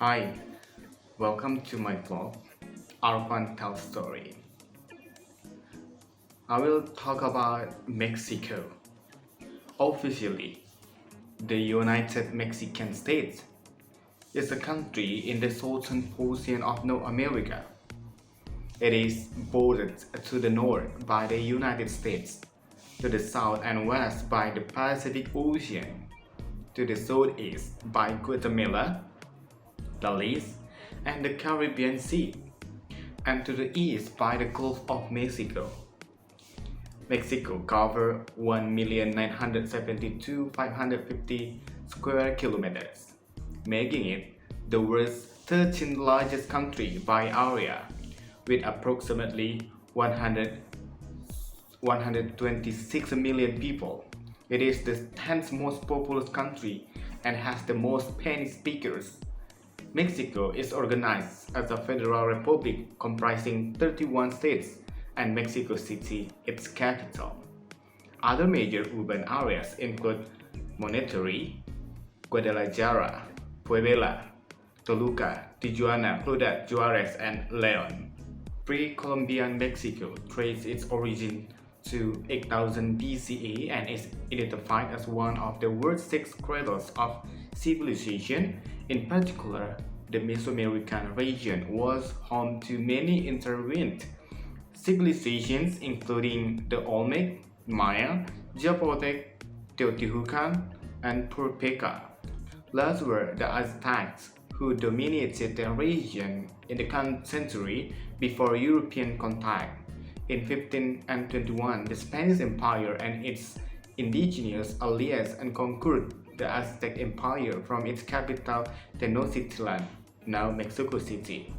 Hi, welcome to my vlog, Arvan Tells Story. I will talk about Mexico. Officially, the United Mexican States is a country in the southern portion of North America. It is bordered to the north by the United States, to the south and west by the Pacific Ocean, to the southeast by Guatemala, Belize, and the Caribbean Sea, and to the east by the Gulf of Mexico. Mexico covers 1,972,550 square kilometers, making it the world's 13th largest country by area, with approximately 126 million people. It is the 10th most populous country and has the most Spanish speakers. Mexico is organized as a federal republic comprising 31 states and Mexico City its capital. Other major urban areas include Monterrey, Guadalajara, Puebla, Toluca, Tijuana, Ciudad Juarez, and Leon. Pre-Columbian Mexico traces its origin to 8000 BCE and is identified as one of the world's six cradles of civilization. In particular, the Mesoamerican region was home to many intervened civilizations including the Olmec, Maya, Zapotec, Teotihuacan, and Purpeca. Last were the Aztecs, who dominated the region in the 10th century before European contact. In 1521, the Spanish Empire and its indigenous allies conquered the Aztec Empire from its capital Tenochtitlan, now Mexico City,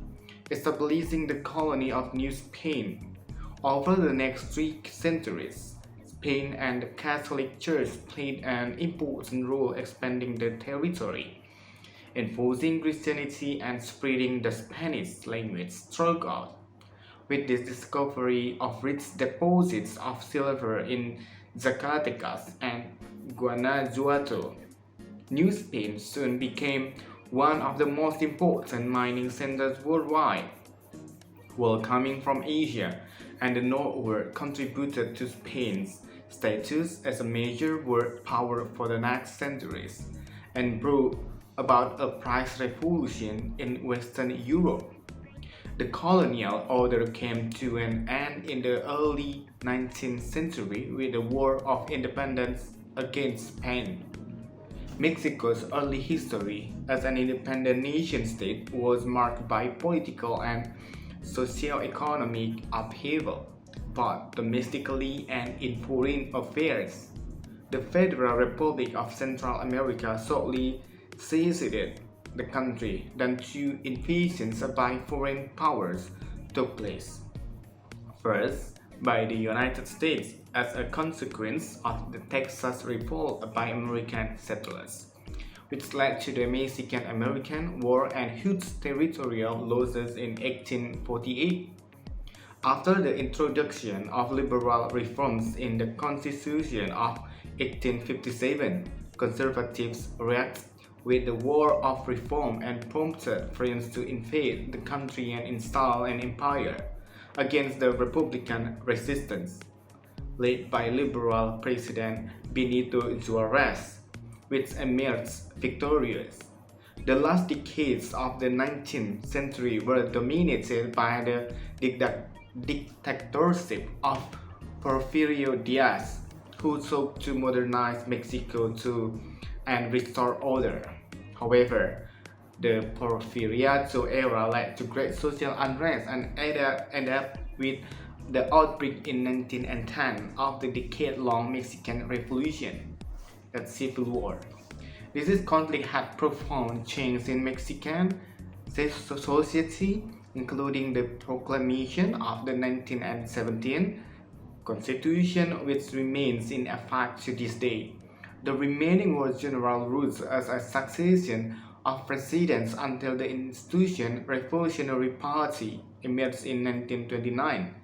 establishing the colony of New Spain. Over the next 3 centuries, Spain and the Catholic Church played an important role expanding the territory, enforcing Christianity and spreading the Spanish language throughout. With the discovery of rich deposits of silver in Zacatecas and Guanajuato, New Spain soon became one of the most important mining centers worldwide. Wealth coming from Asia and the northward contributed to Spain's status as a major world power for the next centuries and brought about a price revolution in Western Europe. The colonial order came to an end in the early 19th century with the War of Independence against Spain. Mexico's early history as an independent nation-state was marked by political and socio-economic upheaval, both domestically and in foreign affairs. The Federal Republic of Central America shortly succeeded the country, then two invasions by foreign powers took place. First, by the United States as a consequence of the Texas Revolt by American settlers, which led to the Mexican-American War and huge territorial losses in 1848. After the introduction of liberal reforms in the Constitution of 1857, conservatives reacted with the War of Reform and prompted France to invade the country and install an empire against the Republican resistance, led by liberal President Benito Juarez, which emerged victorious. The last decades of the 19th century were dominated by the dictatorship of Porfirio Diaz, who sought to modernize Mexico and restore order. However, the Porfiriato era led to great social unrest and ended up with the outbreak in 1910 of the decade-long Mexican Revolution, the Civil War. This conflict had profound changes in Mexican society, including the proclamation of the 1917 Constitution, which remains in effect to this day. The remaining was general rules as a succession of presidents until the institution Revolutionary Party emerged in 1929.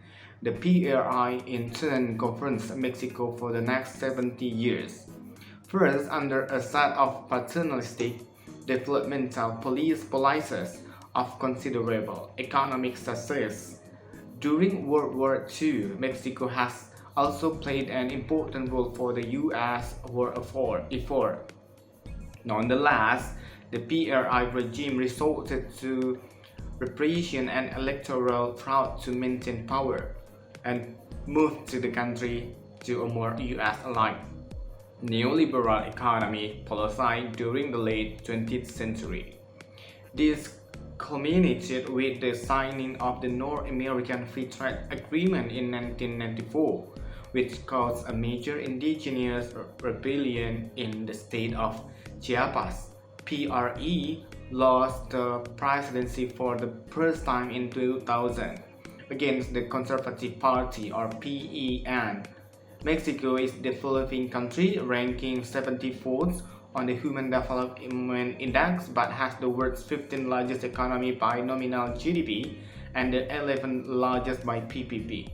The PRI in turn governs Mexico for the next 70 years. First, under a set of paternalistic developmental policies of considerable economic success. During World War II, Mexico has also played an important role for the U.S. war effort. Nonetheless, the PRI regime resorted to repression and electoral fraud to maintain power and moved the country to a more US-alike neoliberal economy policy during the late 20th century. This culminated with the signing of the North American Free Trade Agreement in 1994, which caused a major indigenous rebellion in the state of Chiapas. PRE lost the presidency for the first time in 2000 against the Conservative Party or PEN. Mexico is a developing country ranking 74th on the Human Development Index but has the world's 15th largest economy by nominal GDP and the 11th largest by PPP,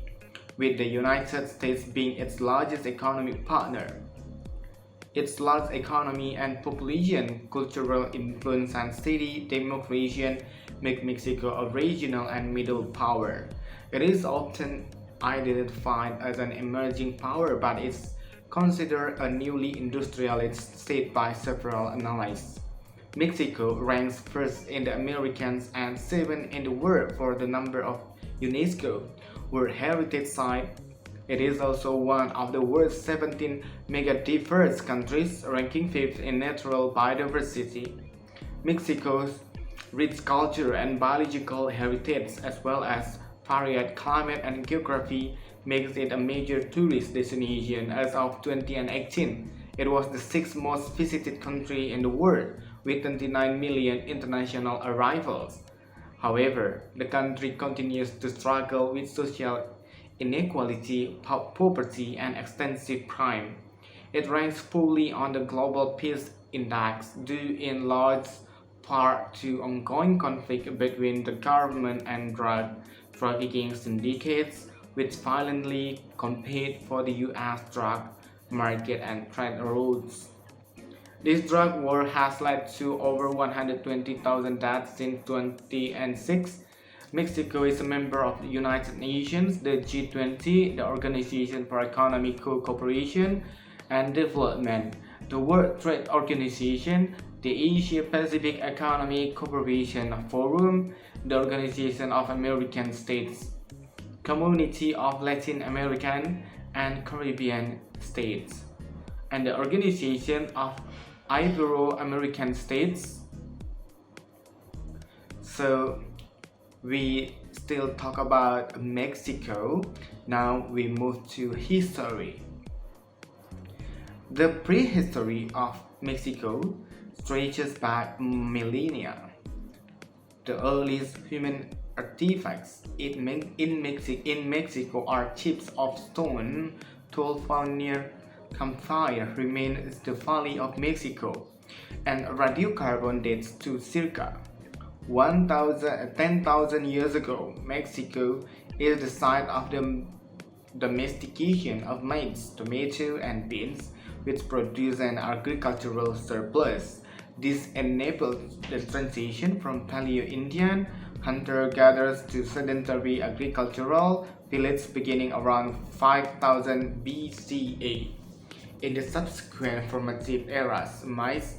with the United States being its largest economic partner. Its large economy and population, cultural influence, and steady democracy make Mexico a regional and middle power. It is often identified as an emerging power, but is considered a newly industrialized state by several analysts. Mexico ranks first in the Americas and seventh in the world for the number of UNESCO World Heritage Sites. It is also one of the world's 17 mega-diverse countries, ranking fifth in natural biodiversity. Mexico's rich culture and biological heritage, as well as varied climate and geography, makes it a major tourist destination. As of 2018, it was the sixth most visited country in the world, with 29 million international arrivals. However, the country continues to struggle with social inequality, poverty, and extensive crime. It ranks poorly on the Global Peace Index due in large part to ongoing conflict between the government and drug trafficking syndicates, which violently compete for the U.S. drug market and trade routes. This drug war has led to over 120,000 deaths since 2006. Mexico is a member of the United Nations, the G20, the Organization for Economic Cooperation and Development, the World Trade Organization, the Asia-Pacific Economic Cooperation Forum, the Organization of American States, Community of Latin American and Caribbean States, and the Organization of Ibero-American States. So we still talk about Mexico. Now we move to history. The prehistory of Mexico stretches back millennia. The earliest human artifacts in Mexico are chips of stone tool found near campfire remains the Valley of Mexico, and radiocarbon dates to circa 10,000 years ago. Mexico is the site of the domestication of maize, tomato, and beans, which produce an agricultural surplus. This enabled the transition from Paleo-Indian hunter-gatherers to sedentary agricultural village beginning around 5000 BCE. In the subsequent formative eras, maize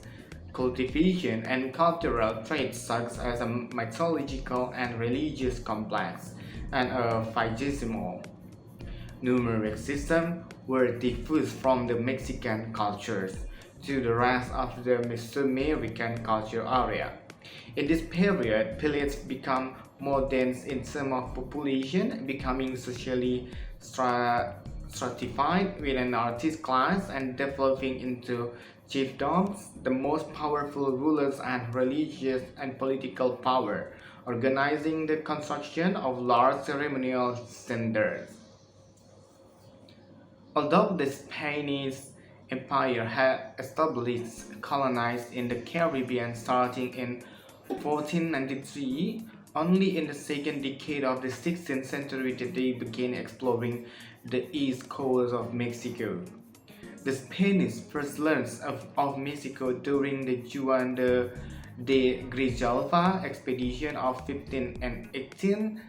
cultivation and cultural traits such as a mythological and religious complex and a physical numeric system were diffused from the Mexican cultures to the rest of the Mesoamerican culture area. In this period, villages become more dense in terms of population, becoming socially stratified with an artist class and developing into chiefdoms, the most powerful rulers and religious and political power, organizing the construction of large ceremonial centers. Although the Spanish Empire had established colonies in the Caribbean starting in 1493, only in the second decade of the 16th century did they begin exploring the east coast of Mexico. The Spanish first learned of Mexico during the Juan de The Grijalva expedition of 15 and 18,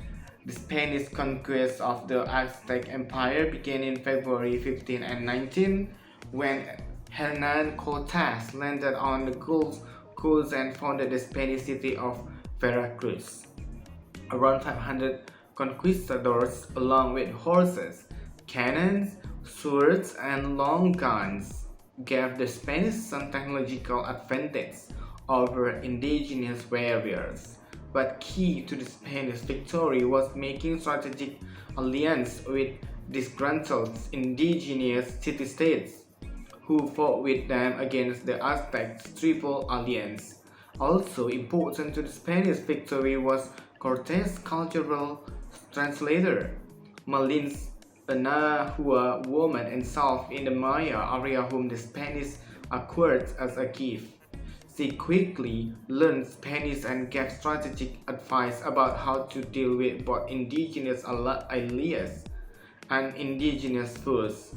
the Spanish conquest of the Aztec Empire, began in February 15 and 19 when Hernan Cortes landed on the Gulf Coast and founded the Spanish city of Veracruz. Around 500 conquistadors, along with horses, cannons, swords, and long guns, gave the Spanish some technological advantage over indigenous warriors. But key to the Spanish victory was making strategic alliance with disgruntled indigenous city-states who fought with them against the Aztecs' Triple Alliance. Also important to the Spanish victory was Cortes' cultural translator, Malins, a Nahua woman installed in the Maya area whom the Spanish acquired as a gift. She quickly learned Spanish and gave strategic advice about how to deal with both indigenous allies and indigenous foes.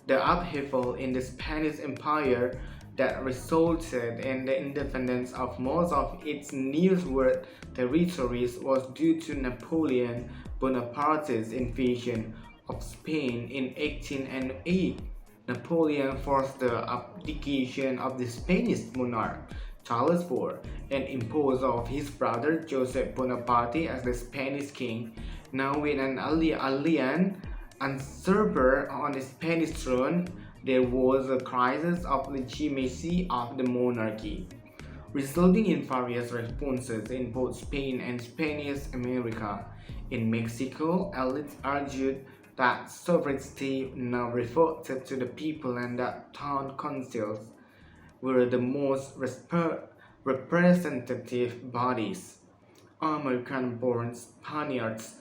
The upheaval in the Spanish Empire that resulted in the independence of most of its New World territories was due to Napoleon Bonaparte's invasion of Spain in 1808. Napoleon forced the abdication of the Spanish monarch Charles IV and imposed of his brother Joseph Bonaparte as the Spanish king. Now with an alien usurper on the Spanish throne, there was a crisis of legitimacy of the monarchy, resulting in various responses in both Spain and Spanish America. In Mexico, elites argued that sovereignty now reverted to the people and that town councils were the most representative bodies. American-born Spaniards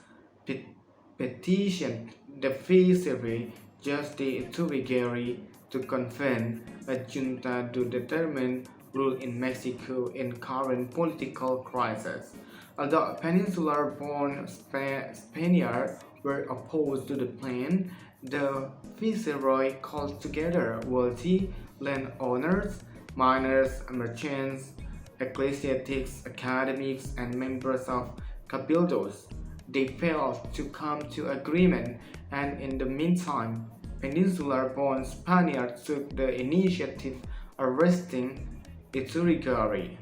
petitioned the viceroy Justice Iturbide to convene a junta to determine rule in Mexico in current political crisis. Although peninsular-born Spaniards were opposed to the plan, the viceroy called together wealthy landowners, miners, merchants, ecclesiastics, academics, and members of cabildos. They failed to come to agreement, and in the meantime, peninsular-born Spaniards took the initiative, arresting Iturbide.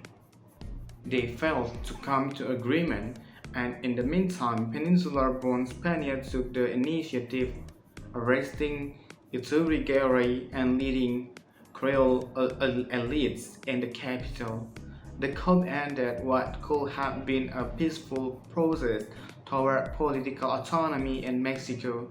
They failed to come to agreement, and in the meantime, peninsular-born Spaniards took the initiative, arresting Iturbide and leading Creole elites in the capital. The coup ended what could have been a peaceful process toward political autonomy in Mexico.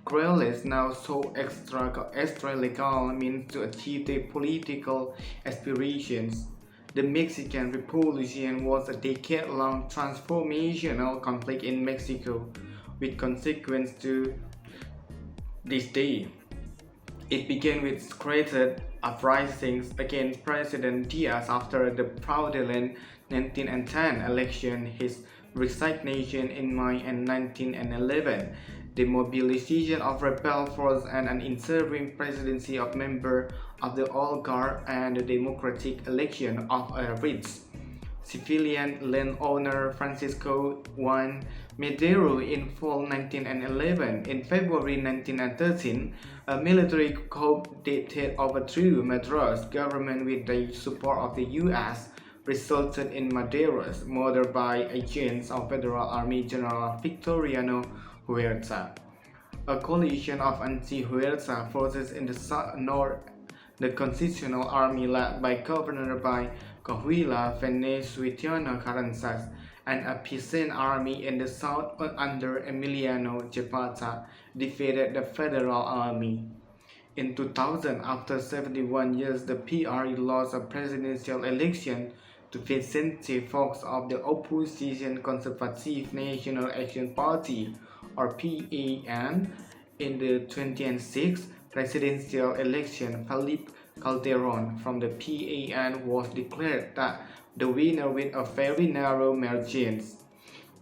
Creoles now sought extra-legal means to achieve their political aspirations. The Mexican Revolution was a decade-long transformational conflict in Mexico, with consequences to this day. It began with created uprisings against President Diaz after the fraudulent 1910 election, his resignation in May 1911, the mobilization of rebel forces and an interim presidency of members of the old guard, and the democratic election of a rich civilian landowner Francisco I Madero in fall 1911. In February 1913, a military coup that overthrew Madero's government with the support of the U.S. resulted in Madero's murder by agents of Federal Army General Victoriano Huerta. A coalition of anti-Huerta forces in the north, the Constitutional Army led by Governor by Coahuila Venezuela Carranza, and a peasant army in the south under Emiliano Zapata defeated the Federal Army. In 2000, after 71 years, the PRE lost a presidential election to Vicente Fox of the opposition Conservative National Action Party, or PAN. In the 2006 presidential election, Felipe Calderon from the PAN was declared the winner with a very narrow margin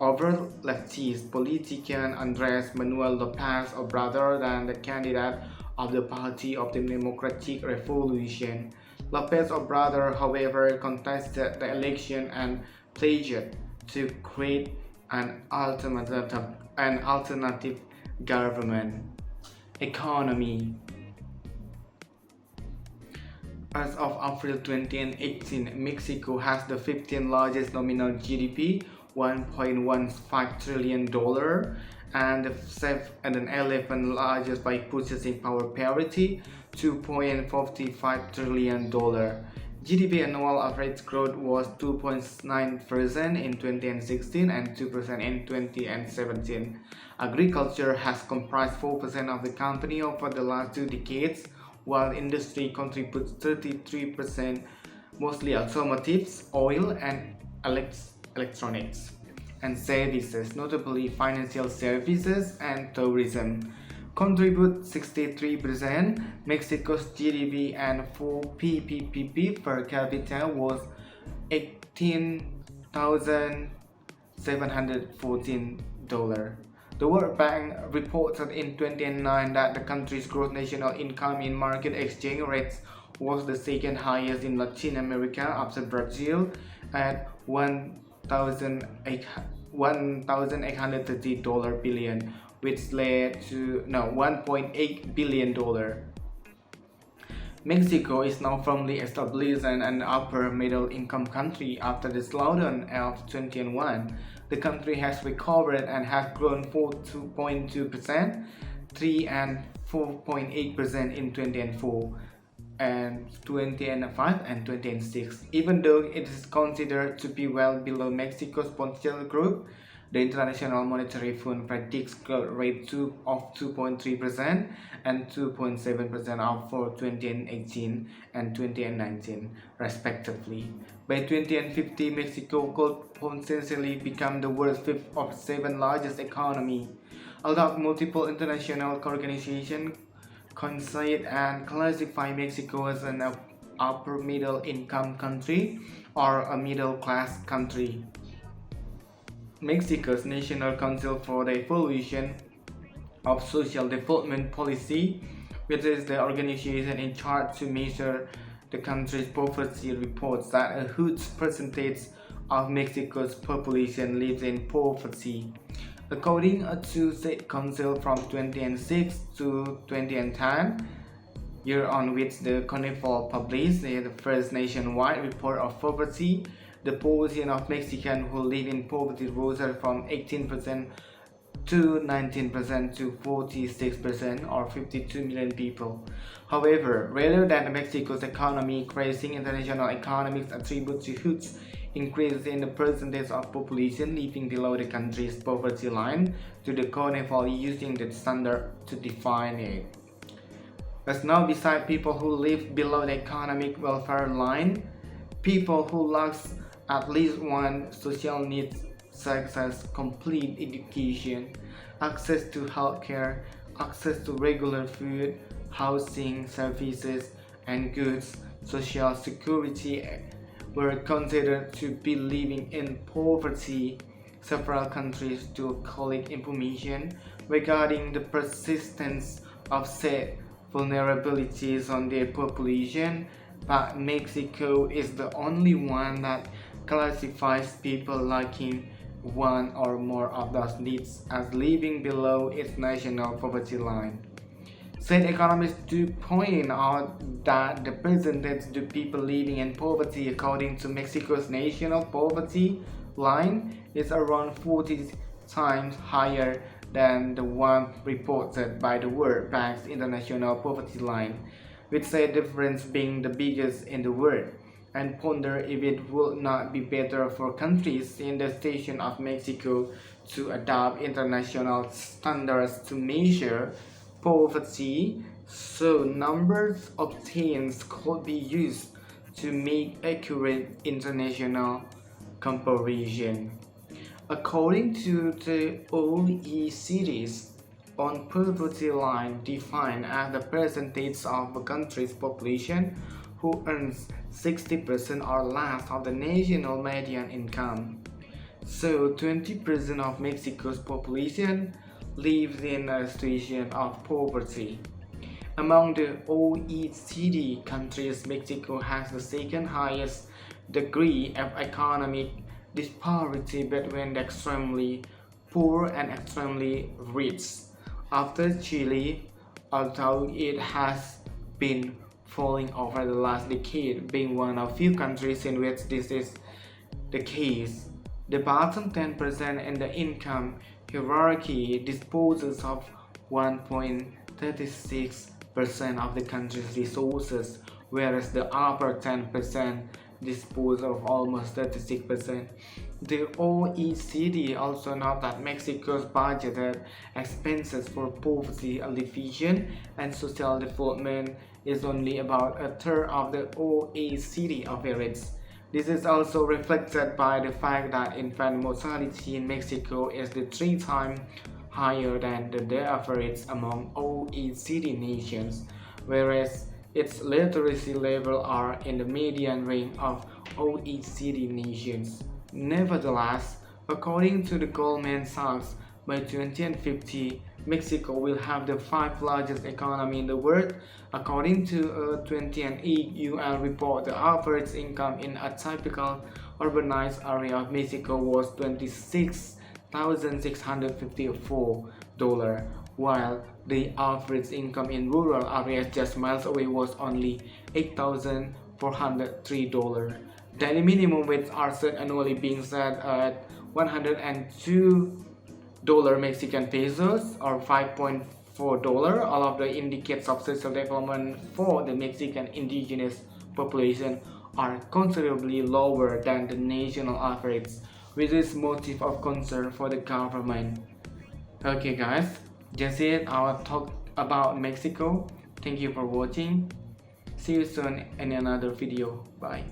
over leftist politician Andres Manuel Lopez Obrador than the candidate of the Party of the Democratic Revolution, Lopez Obrador, however, contested the election and pledged to create an alternative government. Economy. As of April 2018, Mexico has the 15th largest nominal GDP, $1.15 trillion, and the 11th largest by purchasing power parity, $2.45 trillion. GDP annual average growth was 2.9% in 2016 and 2% in 2017. Agriculture has comprised 4% of the company over the last 2 decades, while industry contributes 33%, mostly automotives, oil, and electronics, and services, notably financial services and tourism, contribute 63%. Mexico's GDP and for PPP per capita was $18,714. The World Bank reported in 2009 that the country's gross national income in market exchange rates was the second highest in Latin America after Brazil at $1,830 billion, which led to $1.8 billion. Mexico is now firmly established as an upper middle income country after the slowdown of 2001. The country has recovered and has grown 4.2%, 3 and 4.8% in 2004 and 2005 and 2006. Even though it is considered to be well below Mexico's potential growth, the International Monetary Fund predicts growth rate of 2.3% and 2.7% for 2018 and 2019, respectively. By 2050, Mexico could potentially become the world's 5th or 7th largest economy. Although multiple international organizations consider and classify Mexico as an upper middle income country or a middle class country, Mexico's National Council for the Evaluation of Social Development Policy, which is the organization in charge to measure the country's poverty, reports that a huge percentage of Mexico's population lives in poverty. According to the Council from 2006 to 2010, year on which the CONEFOL published the first nationwide report of poverty, the proportion of Mexicans who live in poverty rose from 18% to 19% to 46%, or 52 million people. However, rather than Mexico's economy crashing, international economists attribute to huge increase in the percentage of population living below the country's poverty line to the CONEFOL using the standard to define it. But now, beside people who live below the economic welfare line, people who lack at least one social need, such as complete education, access to healthcare, access to regular food, housing, services, and goods, social security, were considered to be living in poverty. Several countries do collect information regarding the persistence of said vulnerabilities on their population, but Mexico is the only one that classifies people lacking one or more of those needs as living below its national poverty line. Said economists do point out that the percentage of people living in poverty according to Mexico's national poverty line is around 40 times higher than the one reported by the World Bank's international poverty line, with said difference being the biggest in the world, and ponder if it would not be better for countries in the station of Mexico to adopt international standards to measure poverty, so numbers obtained could be used to make accurate international comparison. According to the OECD's on poverty line defined as the percentage of a country's population who earns 60% or less of the national median income. So 20% of Mexico's population lives in a situation of poverty. Among the OECD countries, Mexico has the second highest degree of economic disparity between the extremely poor and extremely rich. After Chile, although it has been falling over the last decade, being one of few countries in which this is the case, the bottom 10% in the income hierarchy disposes of 1.36% of the country's resources, whereas the upper 10% dispose of almost 36%. The OECD also noted that Mexico's budgeted expenses for poverty alleviation and social development is only about a third of the OECD average. This is also reflected by the fact that infant mortality in Mexico is the 3 times higher than the average among OECD nations, whereas its literacy levels are in the median range of OECD nations. Nevertheless, according to the Goldman Sachs, by 2050, Mexico will have the 5th largest economy in the world. According to a 2008 UN report, the average income in a typical urbanized area of Mexico was $26,654, while the average income in rural areas just miles away was only $8,403. Daily minimum wage are set annually being set at $102 Mexican pesos or $5.4. All of the indicators of social development for the Mexican indigenous population are considerably lower than the national average, which is motive of concern for the government. Okay guys, that's it, our talk about Mexico. Thank you for watching. See you soon in another video. Bye.